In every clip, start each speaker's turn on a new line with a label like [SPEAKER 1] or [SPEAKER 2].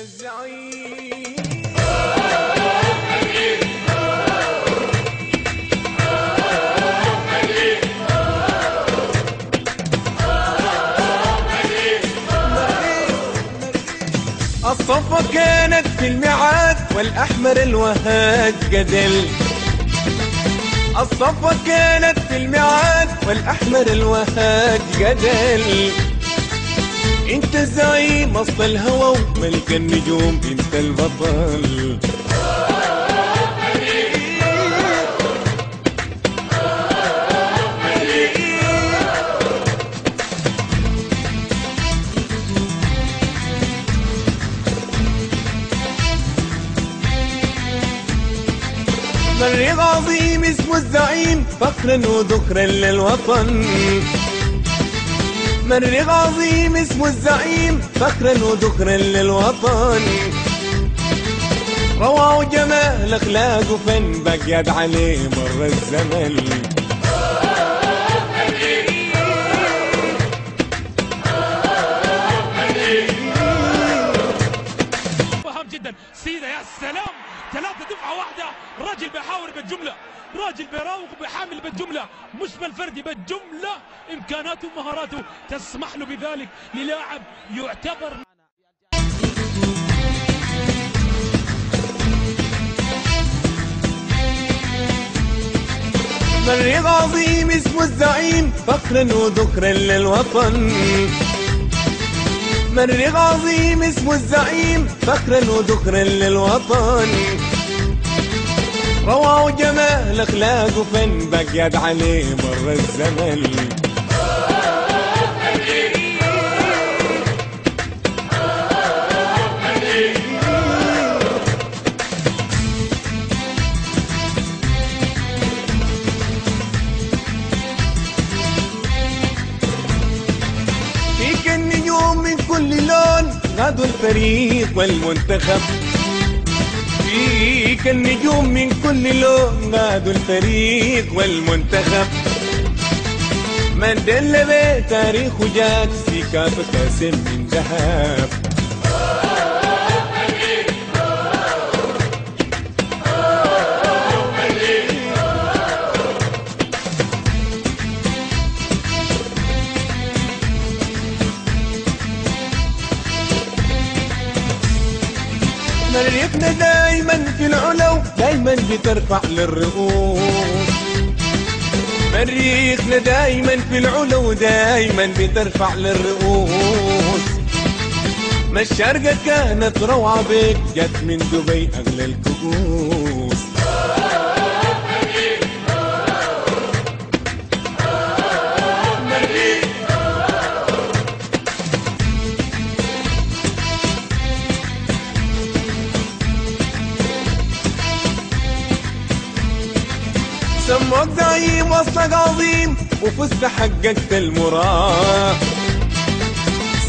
[SPEAKER 1] الزعيم. الصفا كانت في الميعاد والأحمر الوهاج جدل. الصفا كانت في الميعاد والأحمر الوهاج جدل. انت الزعيم اصل الهوى وملك النجوم انت البطل. مريض عظيم اسمه الزعيم فخرا وذكرا للوطن. مريض عظيم اسمه الزعيم فخرا وذكرا للوطن. روعة وجمال اخلاق وفن بقيت عليه مر الزمن.
[SPEAKER 2] فهم جدا سيدة يا سلام، 3 دفعة واحدة، راجل بيحاور بالجملة، راجل بيراوغ بحامل بالجملة، مش بالفردي بالجملة، إمكاناته ومهاراته تسمح له بذلك للاعب يعتبر.
[SPEAKER 1] مريض عظيم اسمه الزعيم فخرا وذكرا للوطن. مريض عظيم اسمه الزعيم فخرا وذكرا للوطن. روعة وجمال اخلاق وفن بقيت عليه مر الزمن. فيك النجوم من كل لون غادوا الفريق والمنتخب. فيك النجوم من كل لون غادوا الفريق والمنتخب. من دل بتاريخ وجاك سيكات وكاس من ذهب. مريتنا دايما في العلو دايما بترفع للرؤوس. مريخنا دايما في العلو دايما بترفع للرؤوس. ما الشرقة كانت روعة بيك جت من دبي أغلى الكؤوس. سموك زعيم وصلك عظيم وفزت حققت المراد.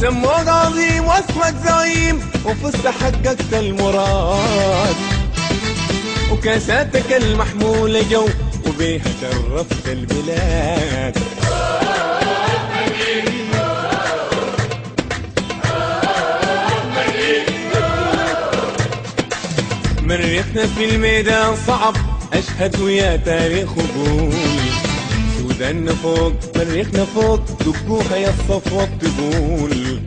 [SPEAKER 1] سموك عظيم وصلك زعيم وفزت حققت المراد. وكاساتك المحمولة جو وبيها شرفت البلاد. مريخنا في الميدان صعب أشهد ويا تاريخ وقول. سوداننا فوق مريخنا فوق دقوها يا الصفوة تقول.